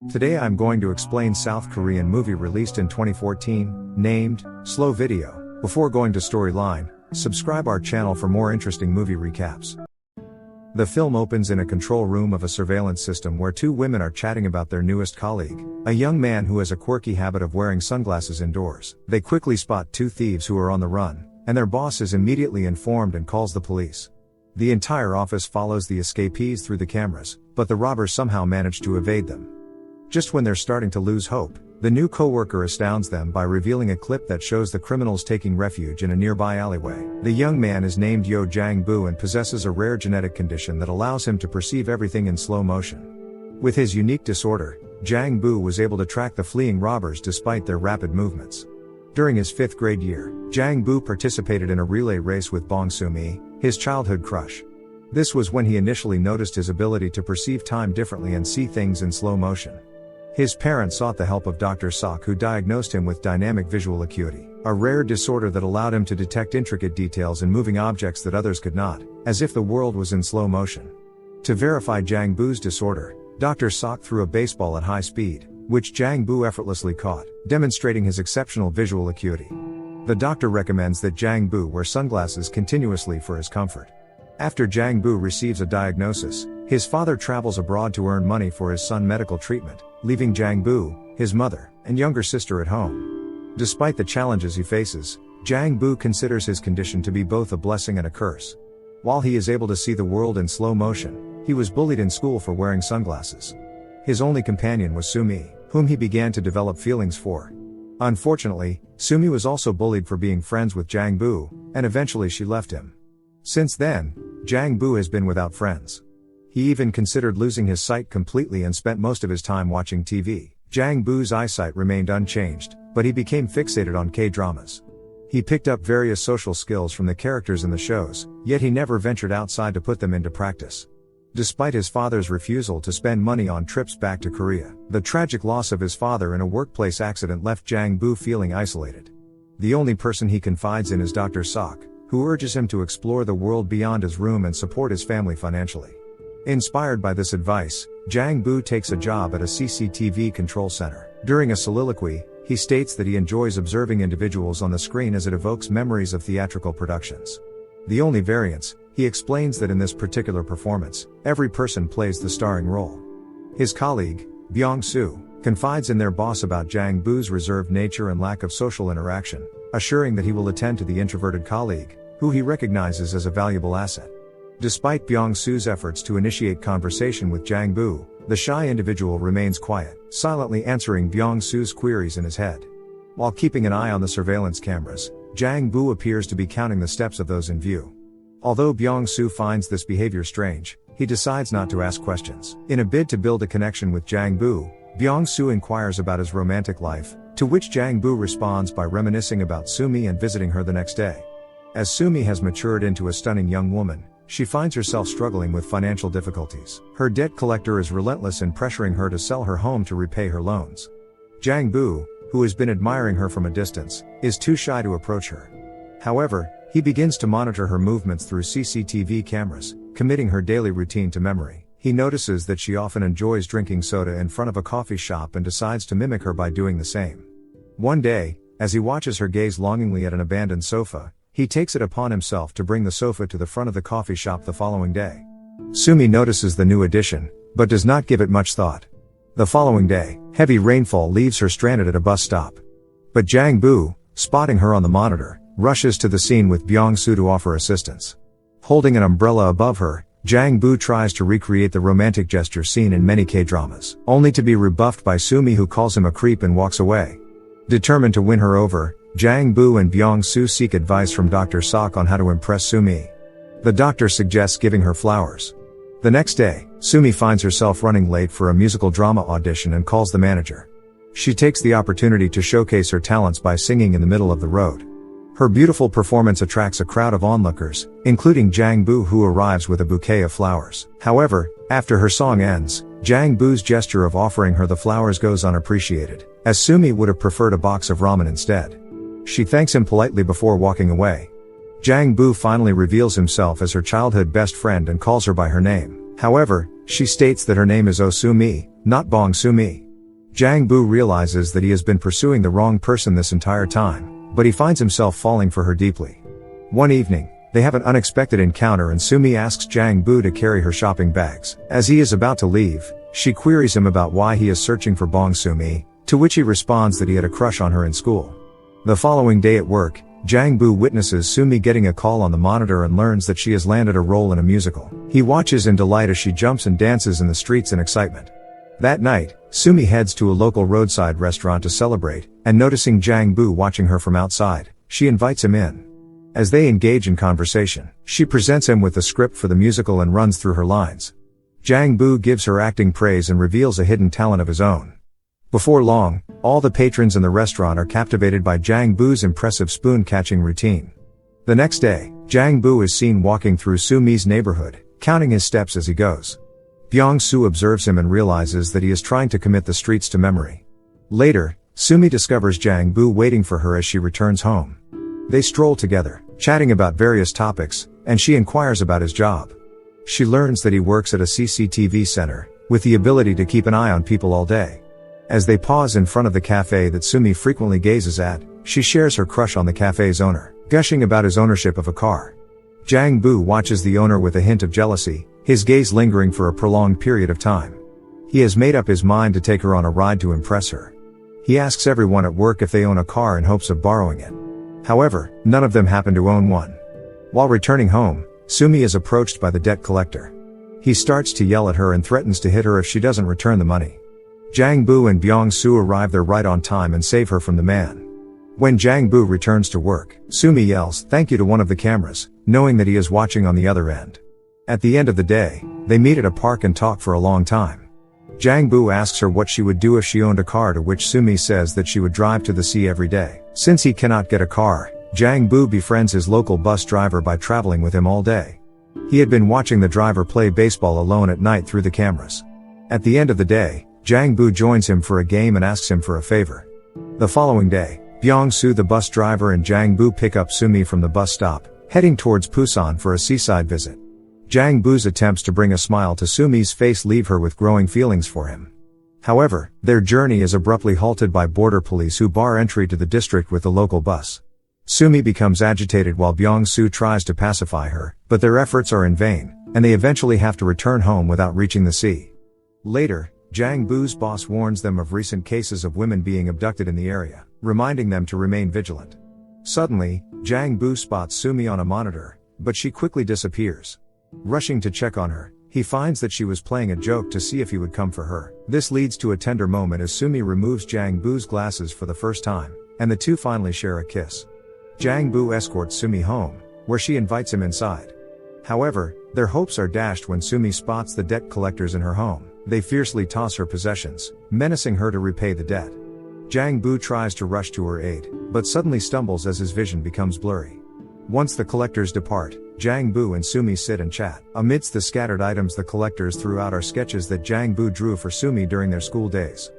Today I'm going to explain South Korean movie released in 2014, named Slow Video. Before going to storyline, subscribe our channel for more interesting movie recaps. The film opens in a control room of a surveillance system where two women are chatting about their newest colleague, a young man who has a quirky habit of wearing sunglasses indoors. They quickly spot two thieves who are on the run, and their boss is immediately informed and calls the police. The entire office follows the escapees through the cameras, but the robbers somehow manage to evade them. Just when they're starting to lose hope, the new coworker astounds them by revealing a clip that shows the criminals taking refuge in a nearby alleyway. The young man is named Yo Jang-boo and possesses a rare genetic condition that allows him to perceive everything in slow motion. With his unique disorder, Jang-boo was able to track the fleeing robbers despite their rapid movements. During his 5th grade year, Jang-boo participated in a relay race with Bong Soo-mi, his childhood crush. This was when he initially noticed his ability to perceive time differently and see things in slow motion. His parents sought the help of Dr. Sok, who diagnosed him with dynamic visual acuity, a rare disorder that allowed him to detect intricate details in moving objects that others could not, as if the world was in slow motion. To verify Jang-boo's disorder, Dr. Sok threw a baseball at high speed, which Jang-boo effortlessly caught, demonstrating his exceptional visual acuity. The doctor recommends that Jang-boo wear sunglasses continuously for his comfort. After Jang-boo receives a diagnosis, his father travels abroad to earn money for his son's medical treatment, leaving Jang-boo, his mother, and younger sister at home. Despite the challenges he faces, Jang-boo considers his condition to be both a blessing and a curse. While he is able to see the world in slow motion, he was bullied in school for wearing sunglasses. His only companion was Soo-mi, whom he began to develop feelings for. Unfortunately, Soo-mi was also bullied for being friends with Jang-boo, and eventually she left him. Since then, Jang-boo has been without friends. He even considered losing his sight completely and spent most of his time watching TV. Jang-boo's eyesight remained unchanged, but he became fixated on K-dramas. He picked up various social skills from the characters in the shows, yet he never ventured outside to put them into practice. Despite his father's refusal to spend money on trips back to Korea, the tragic loss of his father in a workplace accident left Jang-boo feeling isolated. The only person he confides in is Dr. Sok, who urges him to explore the world beyond his room and support his family financially. Inspired by this advice, Jang-boo takes a job at a CCTV control center. During a soliloquy, he states that he enjoys observing individuals on the screen as it evokes memories of theatrical productions. The only variance, he explains that in this particular performance, every person plays the starring role. His colleague, Byung-soo, confides in their boss about Jang-boo's reserved nature and lack of social interaction, assuring that he will attend to the introverted colleague, who he recognizes as a valuable asset. Despite Byung-soo's efforts to initiate conversation with Jang-boo, the shy individual remains quiet, silently answering Byung-soo's queries in his head. While keeping an eye on the surveillance cameras, Jang-boo appears to be counting the steps of those in view. Although Byung-soo finds this behavior strange, he decides not to ask questions. In a bid to build a connection with Jang-boo, Byung-soo inquires about his romantic life, to which Jang-boo responds by reminiscing about Soo-mi and visiting her the next day. As Soo-mi has matured into a stunning young woman, she finds herself struggling with financial difficulties. Her debt collector is relentless in pressuring her to sell her home to repay her loans. Jang-boo, who has been admiring her from a distance, is too shy to approach her. However, he begins to monitor her movements through CCTV cameras, committing her daily routine to memory. He notices that she often enjoys drinking soda in front of a coffee shop and decides to mimic her by doing the same. One day, as he watches her gaze longingly at an abandoned sofa, he takes it upon himself to bring the sofa to the front of the coffee shop the following day. Soo-mi notices the new addition, but does not give it much thought. The following day, heavy rainfall leaves her stranded at a bus stop. But Jang-boo, spotting her on the monitor, rushes to the scene with Byung-soo to offer assistance. Holding an umbrella above her, Jang-boo tries to recreate the romantic gesture seen in many K-dramas, only to be rebuffed by Soo-mi, who calls him a creep and walks away. Determined to win her over, Jang-boo and Byung-soo seek advice from Dr. Sok on how to impress Soo-mi. The doctor suggests giving her flowers. The next day, Soo-mi finds herself running late for a musical drama audition and calls the manager. She takes the opportunity to showcase her talents by singing in the middle of the road. Her beautiful performance attracts a crowd of onlookers, including Jang-boo, who arrives with a bouquet of flowers. However, after her song ends, Jang-boo's gesture of offering her the flowers goes unappreciated, as Soo-mi would have preferred a box of ramen instead. She thanks him politely before walking away. Jang-boo finally reveals himself as her childhood best friend and calls her by her name. However, she states that her name is Oh Soo-mi, not Bong Soo-mi. Jang Bu realizes that he has been pursuing the wrong person this entire time, but he finds himself falling for her deeply. One evening, they have an unexpected encounter and Sumi asks Jang Bu to carry her shopping bags. As he is about to leave, she queries him about why he is searching for Bong Sumi, to which he responds that he had a crush on her in school. The following day at work, Jang Bu witnesses Sumi getting a call on the monitor and learns that she has landed a role in a musical. He watches in delight as she jumps and dances in the streets in excitement. That night, Sumi heads to a local roadside restaurant to celebrate, and noticing Jang Bu watching her from outside, she invites him in. As they engage in conversation, she presents him with the script for the musical and runs through her lines. Jang Bu gives her acting praise and reveals a hidden talent of his own. Before long, all the patrons in the restaurant are captivated by Jang Bu's impressive spoon-catching routine. The next day, Jang Bu is seen walking through Sumi's neighborhood, counting his steps as he goes. Byung-soo observes him and realizes that he is trying to commit the streets to memory. Later, Sumi discovers Jang Bu waiting for her as she returns home. They stroll together, chatting about various topics, and she inquires about his job. She learns that he works at a CCTV center, with the ability to keep an eye on people all day. As they pause in front of the cafe that Sumi frequently gazes at, she shares her crush on the cafe's owner, gushing about his ownership of a car. Jang Bu watches the owner with a hint of jealousy, his gaze lingering for a prolonged period of time. He has made up his mind to take her on a ride to impress her. He asks everyone at work if they own a car in hopes of borrowing it. However, none of them happen to own one. While returning home, Sumi is approached by the debt collector. He starts to yell at her and threatens to hit her if she doesn't return the money. Jang Bu and Byung-soo arrive there right on time and save her from the man. When Jang Bu returns to work, Sumi yells "thank you" to one of the cameras, knowing that he is watching on the other end. At the end of the day, they meet at a park and talk for a long time. Jang Bu asks her what she would do if she owned a car, to which Sumi says that she would drive to the sea every day. Since he cannot get a car, Jang Bu befriends his local bus driver by traveling with him all day. He had been watching the driver play baseball alone at night through the cameras. At the end of the day, Jang Bu joins him for a game and asks him for a favor. The following day, Byung-soo the bus driver and Jang Bu pick up Sumi from the bus stop, heading towards Busan for a seaside visit. Jang Bu's attempts to bring a smile to Sumi's face leave her with growing feelings for him. However, their journey is abruptly halted by border police who bar entry to the district with the local bus. Sumi becomes agitated while Byung-soo tries to pacify her, but their efforts are in vain, and they eventually have to return home without reaching the sea. Later, Jang Bu's boss warns them of recent cases of women being abducted in the area, reminding them to remain vigilant. Suddenly, Jang Bu spots Sumi on a monitor, but she quickly disappears. Rushing to check on her, he finds that she was playing a joke to see if he would come for her. This leads to a tender moment as Sumi removes Jang Bu's glasses for the first time, and the two finally share a kiss. Jang Bu escorts Sumi home, where she invites him inside. However, their hopes are dashed when Sumi spots the debt collectors in her home. They fiercely toss her possessions, menacing her to repay the debt. Jang Bu tries to rush to her aid, but suddenly stumbles as his vision becomes blurry. Once the collectors depart, Jang Bu and Sumi sit and chat. Amidst the scattered items the collectors threw out are sketches that Jang Bu drew for Sumi during their school days.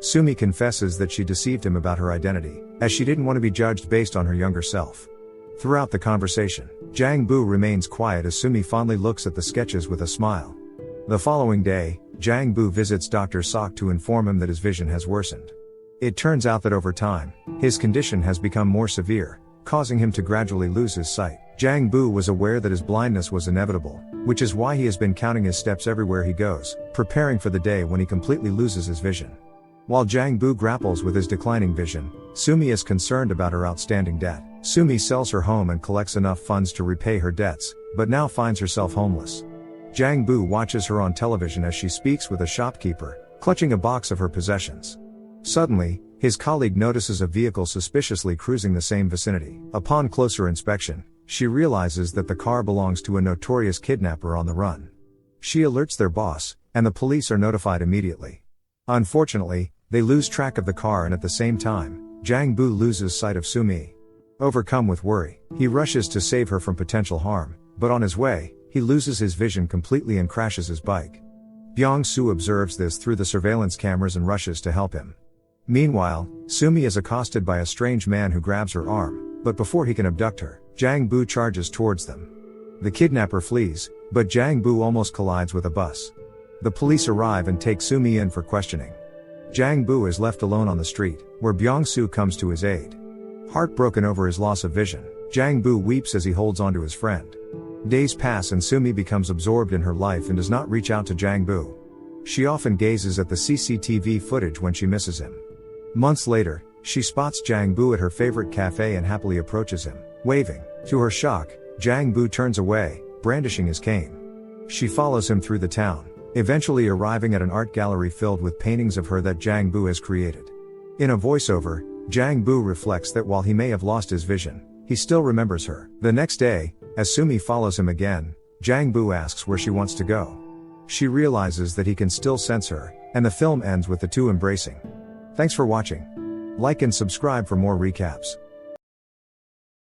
Sumi confesses that she deceived him about her identity, as she didn't want to be judged based on her younger self. Throughout the conversation, Jang Bu remains quiet as Sumi fondly looks at the sketches with a smile. The following day, Jang Bu visits Dr. Sok to inform him that his vision has worsened. It turns out that over time, his condition has become more severe, causing him to gradually lose his sight. Jang Bu was aware that his blindness was inevitable, which is why he has been counting his steps everywhere he goes, preparing for the day when he completely loses his vision. While Jang Bu grapples with his declining vision, Sumi is concerned about her outstanding debt. Sumi sells her home and collects enough funds to repay her debts, but now finds herself homeless. Jang Bu watches her on television as she speaks with a shopkeeper, clutching a box of her possessions. Suddenly, his colleague notices a vehicle suspiciously cruising the same vicinity. Upon closer inspection, she realizes that the car belongs to a notorious kidnapper on the run. She alerts their boss, and the police are notified immediately. Unfortunately, they lose track of the car and at the same time, Jang Bu loses sight of Sumi. Overcome with worry, he rushes to save her from potential harm, but on his way, he loses his vision completely and crashes his bike. Byung-soo observes this through the surveillance cameras and rushes to help him. Meanwhile, Sumi is accosted by a strange man who grabs her arm, but before he can abduct her, Jang Bu charges towards them. The kidnapper flees, but Jang Bu almost collides with a bus. The police arrive and take Sumi in for questioning. Jang Bu is left alone on the street, where Byung-soo comes to his aid. Heartbroken over his loss of vision, Jang Bu weeps as he holds onto his friend. Days pass and Sumi becomes absorbed in her life and does not reach out to Jang Bu. She often gazes at the CCTV footage when she misses him. Months later, she spots Jang Bu at her favorite cafe and happily approaches him, waving. To her shock, Jang Bu turns away, brandishing his cane. She follows him through the town, eventually arriving at an art gallery filled with paintings of her that Jang Bu has created. In a voiceover, Jang Bu reflects that while he may have lost his vision, he still remembers her. The next day, as Sumi follows him again, Jang Bu asks where she wants to go. She realizes that he can still sense her, and the film ends with the two embracing. Thanks for watching. Like and subscribe for more recaps.